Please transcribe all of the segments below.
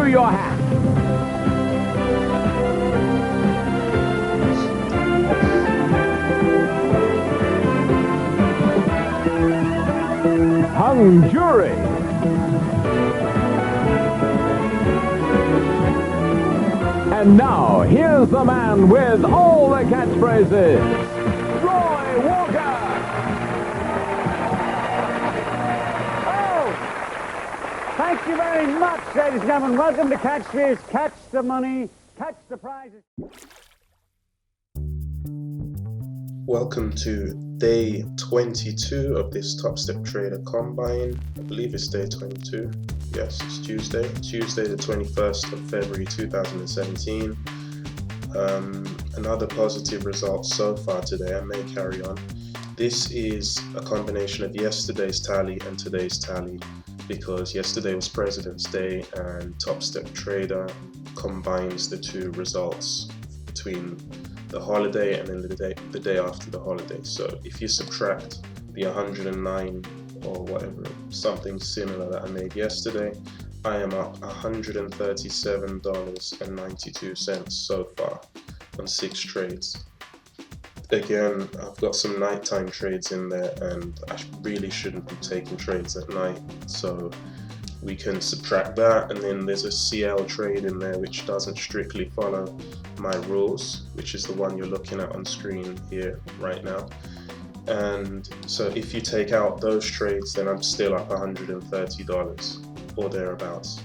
into your hat. Hung jury. And now, here's the man with all the catchphrases, Roy Walker. Oh, thank you very much, ladies and gentlemen. Welcome to Catchphrase. Catch the money, catch the prizes. Welcome to day 22 of this Top Step Trader Combine. I believe it's day 22. Yes, it's Tuesday the 21st of February 2017. Another positive result so far today. I may carry on. This is a combination of yesterday's tally and today's tally, because yesterday was President's Day and Top Step Trader combines the two results between the holiday and then the day after the holiday. So if you subtract the 109 or whatever, something similar that I made yesterday, I am up $137.92 so far on 6 trades. Again, I've got some nighttime trades in there, and I really shouldn't be taking trades at night, so we can subtract that. And then there's a CL trade in there which doesn't strictly follow my rules, which is the one you're looking at on screen here right now. And so if you take out those trades, then I'm still up $130 or thereabouts,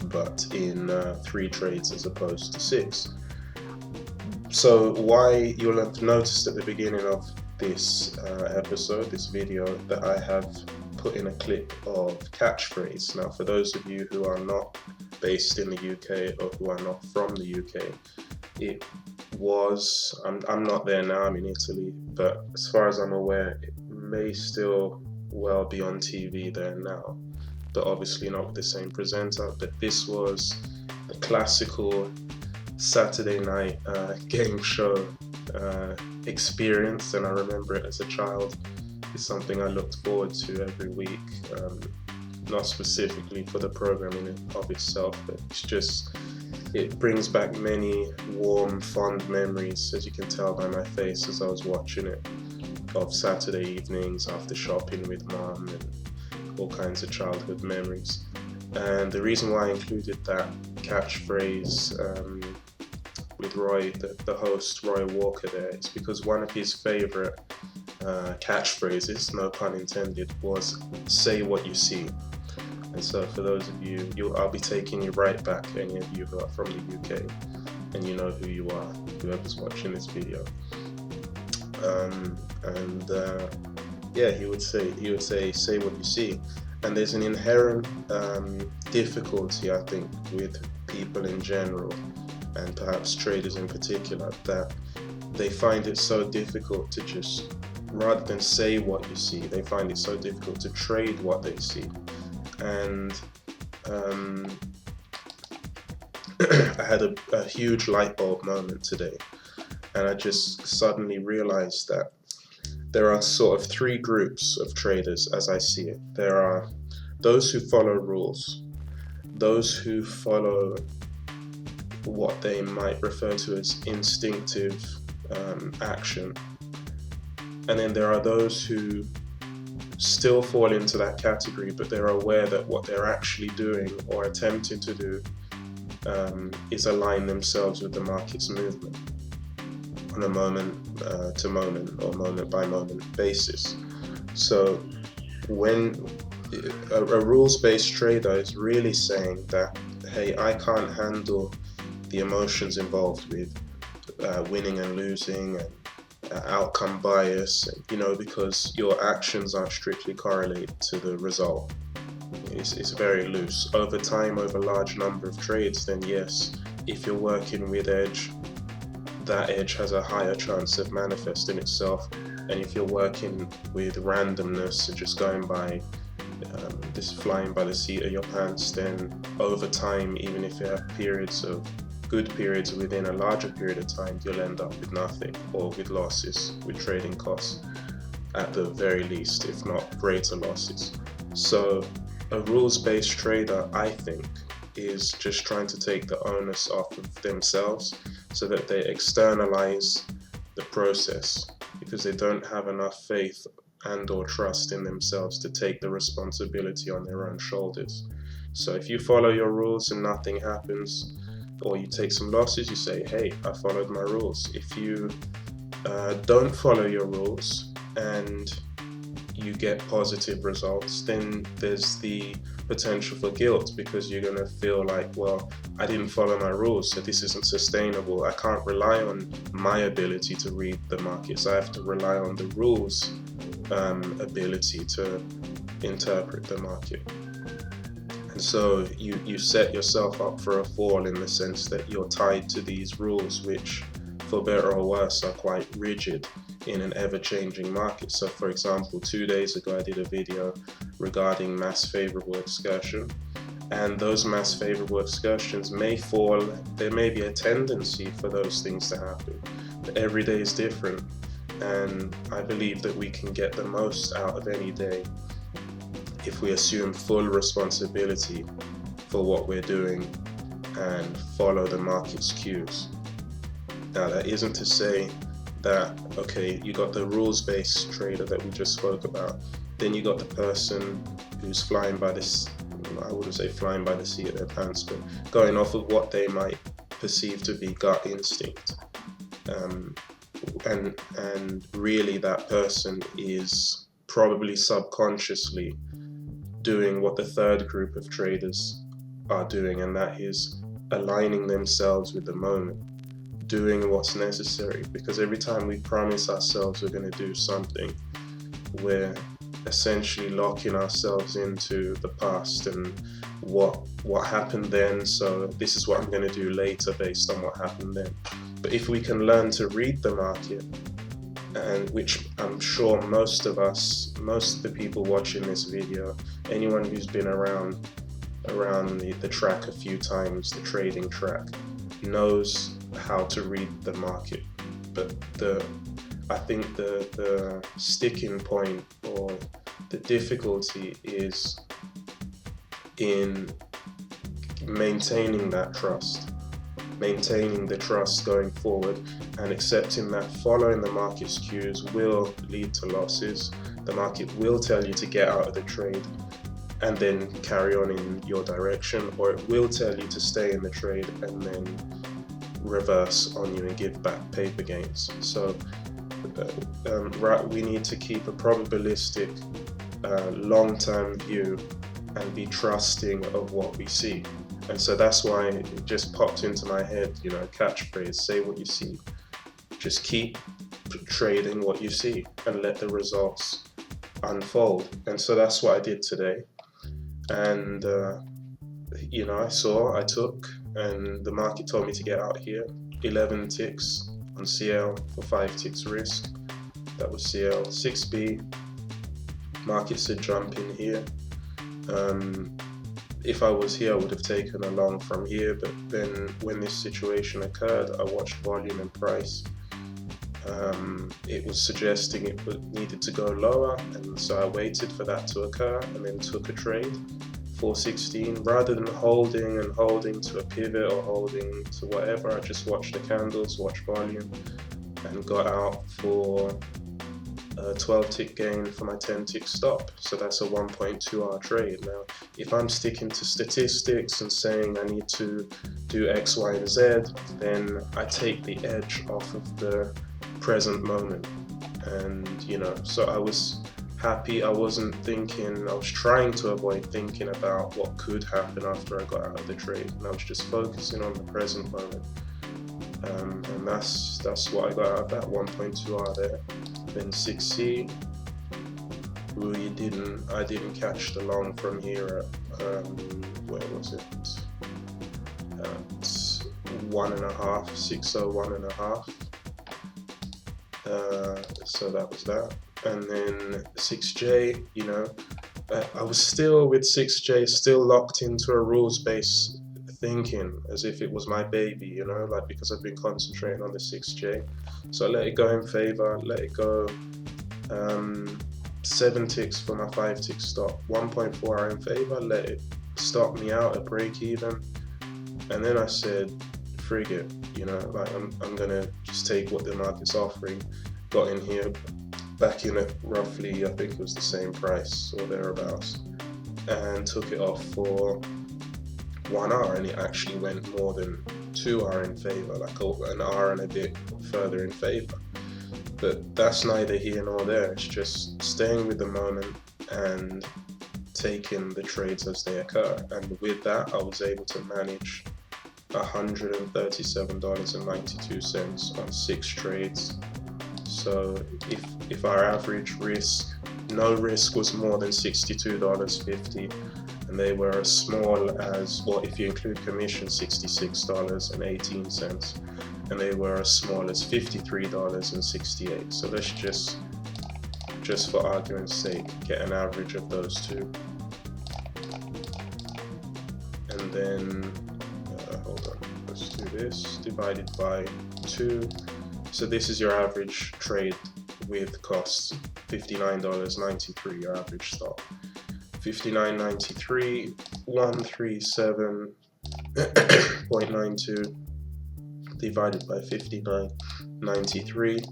but in 3 trades as opposed to 6. So why, you'll have noticed at the beginning of this episode, this video, that I have put in a clip of catchphrase. Now, for those of you who are not based in the UK or who are not from the UK, it was, I'm not there now, I'm in Italy, but as far as I'm aware, it may still well be on TV there now, but obviously not with the same presenter. But this was the classical Saturday night game show experience, and I remember it as a child. It's something I looked forward to every week, not specifically for the programming of itself, but it's just, it brings back many warm, fond memories, as you can tell by my face as I was watching it, of Saturday evenings after shopping with Mom and all kinds of childhood memories. And the reason why I included that catchphrase with Roy, the host, Roy Walker, there, is because one of his favorite catchphrases, no pun intended, was "say what you see." And so for those of you, I'll be taking you right back, any of you who are from the UK, and you know who you are, whoever's watching this video. Yeah, he would say, "say what you see." And there's an inherent difficulty, I think, with people in general, and perhaps traders in particular, that they find it so difficult to just, rather than say what you see, they find it so difficult to trade what they see. And I had a huge light bulb moment today, and I just suddenly realized that there are sort of 3 groups of traders as I see it. There are those who follow rules, those who follow what they might refer to as instinctive action, and then there are those who still fall into that category, but they're aware that what they're actually doing or attempting to do is align themselves with the market's movement on a moment to moment or moment by moment basis. So when a rules-based trader is really saying that, hey, I can't handle the emotions involved with winning and losing and outcome bias, because your actions aren't strictly correlated to the result. It's very loose. Over time, over a large number of trades, then yes, if you're working with edge, that edge has a higher chance of manifesting itself. And if you're working with randomness and just going by just flying by the seat of your pants, then over time, even if you have good periods within a larger period of time, you'll end up with nothing, or with losses, with trading costs at the very least, if not greater losses. So a rules-based trader, I think, is just trying to take the onus off of themselves so that they externalize the process, because they don't have enough faith and or trust in themselves to take the responsibility on their own shoulders. So if you follow your rules and nothing happens, or you take some losses, you say, hey, I followed my rules. If you don't follow your rules and you get positive results, then there's the potential for guilt, because you're going to feel like, well, I didn't follow my rules, so this isn't sustainable. I can't rely on my ability to read the markets. I have to rely on the rules ability to interpret the market. And so you set yourself up for a fall, in the sense that you're tied to these rules, which, for better or worse, are quite rigid in an ever-changing market. So for example, 2 days ago I did a video regarding mass favorable excursion, and those mass favorable excursions may fall. There may be a tendency for those things to happen, but every day is different, and I believe that we can get the most out of any day if we assume full responsibility for what we're doing and follow the market's cues. Now, that isn't to say that, okay, you got the rules-based trader that we just spoke about, then you got the person who's flying by this, I wouldn't say flying by the seat of their pants, but going off of what they might perceive to be gut instinct. And really that person is probably subconsciously doing what the third group of traders are doing, and that is aligning themselves with the moment, doing what's necessary. Because every time we promise ourselves we're going to do something, we're essentially locking ourselves into the past and what happened then, so this is what I'm going to do later based on what happened then. But if we can learn to read the market, and which I'm sure most of the people watching this video, anyone who's been around the track a few times, the trading track, knows how to read the market. But I think the sticking point, or the difficulty, is in maintaining that trust, maintaining the trust going forward, and accepting that following the market's cues will lead to losses. The market will tell you to get out of the trade and then carry on in your direction, or it will tell you to stay in the trade and then reverse on you and give back paper gains. So we need to keep a probabilistic long-term view and be trusting of what we see. And so that's why it just popped into my head, catchphrase, say what you see. Just keep trading what you see and let the results unfold. And so that's what I did today. And, I took, and the market told me to get out here. 11 ticks on CL for 5 ticks risk. That was CL. 6B, market said jump in here. If I was here, I would have taken a long from here, but then when this situation occurred, I watched volume and price. It was suggesting it needed to go lower, and so I waited for that to occur and then took a trade, 416. Rather than holding to a pivot or holding to whatever, I just watched the candles, watched volume, and got out for a 12 tick gain for my 10 tick stop. So that's a 1.2 hour trade. Now, if I'm sticking to statistics and saying I need to do X, Y, and Z, then I take the edge off of the present moment. And so I was happy. I was trying to avoid thinking about what could happen after I got out of the trade, and I was just focusing on the present moment. And that's what I got out of that 1.2 hour there. Then 6C, I didn't catch the long from here at where was it? At 1.5, 601.5. So that was that. And then 6J, I was still with 6J, still locked into a rules-based thinking, as if it was my baby, because I've been concentrating on the 6J. So I let it go in favor, let it go. 7 ticks for my 5 tick stop, 1.4 hour in favor, let it stopped me out at break even. And then I said, frig it, you know, like I'm gonna just take what the market's offering. Got in here, back in at roughly, I think it was the same price or thereabouts, and took it off for 1 hour, and it actually went more than 2 hours in favor, like an hour and a bit further in favor. But that's neither here nor there. It's just staying with the moment and taking the trades as they occur. And with that, I was able to manage $137.92 on 6 trades. So if our average risk, no risk, was more than $62.50, and they were as small as, well, if you include commission, $66.18, and they were as small as $53.68. So let's just for argument's sake, get an average of those two. And then, hold on, let's do this, divided by 2. So this is your average trade with costs, $59.93, your average stop. $59.93, 137.92 divided by 59.93.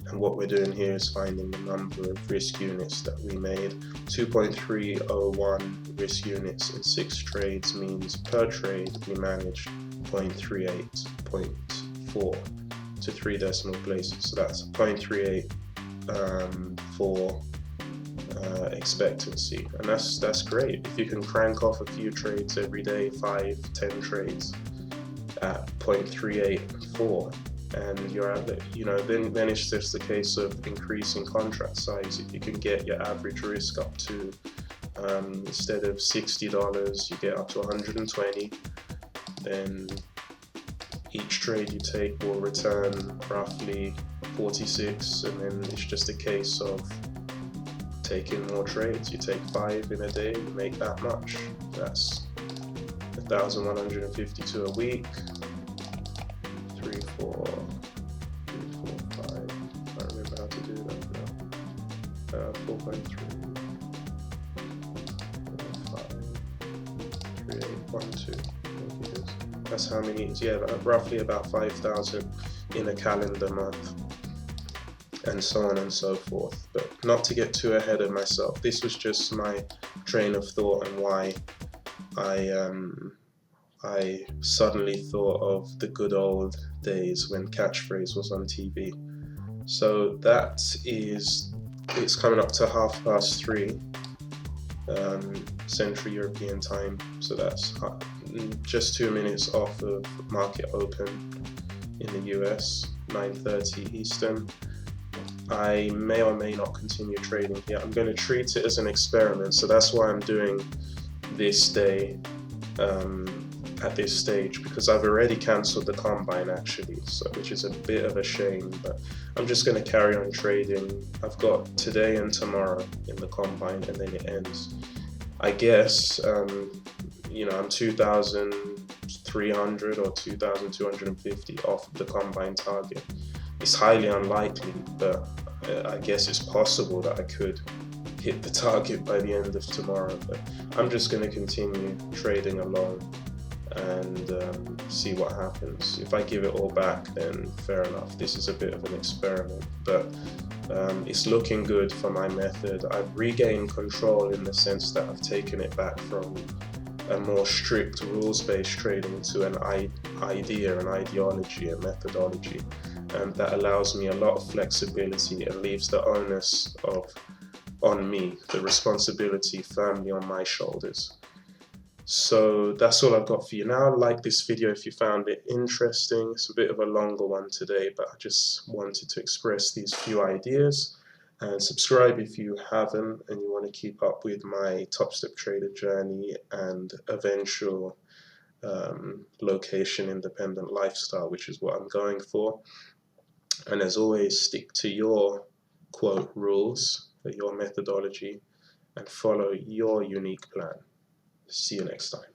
And what we're doing here is finding the number of risk units that we made. 2.301 risk units in 6 trades means per trade we managed 0.38, 0.4 to 3 decimal places. So that's 0.38 for expectancy, and that's great. If you can crank off a few trades every day, 5-10 trades at 0.384, and you're at it, you know, then it's just a case of increasing contract size. If you can get your average risk up to instead of $60, you get up to 120, then each trade you take will return roughly 46, and then it's just a case of taking more trades. You take 5 in a day, you make that much. That's 1,152 a week. 3, 4, 5. I don't remember how to do that now. 4.3, 5, 3, 8, 1, 2. That's how many, yeah, roughly about 5,000 in a calendar month, and so on and so forth. But not to get too ahead of myself, this was just my train of thought and why I suddenly thought of the good old days when Catchphrase was on TV. So that is, it's coming up to 3:30 Central European time, so that's just 2 minutes off of market open in the US, 9:30 Eastern. I may or may not continue trading here. I'm going to treat it as an experiment, so that's why I'm doing this day at this stage, because I've already cancelled the combine actually, so which is a bit of a shame, but I'm just going to carry on trading. I've got today and tomorrow in the combine, and then it ends. I guess you know, I'm 2,300 or 2,250 off the combine target. It's highly unlikely, but I guess it's possible that I could hit the target by the end of tomorrow. But I'm just going to continue trading along and see what happens. If I give it all back, then fair enough. This is a bit of an experiment, but it's looking good for my method. I've regained control in the sense that I've taken it back from a more strict rules-based trading to an idea, an ideology, a methodology, and that allows me a lot of flexibility and leaves the onus on me, the responsibility firmly on my shoulders. So that's all I've got for you now. Like this video if you found it interesting. It's a bit of a longer one today, but I just wanted to express these few ideas. And subscribe if you haven't and you want to keep up with my Top Step Trader journey and eventual location independent lifestyle, which is what I'm going for. And as always, stick to your quote rules, your methodology, and follow your unique plan. See you next time.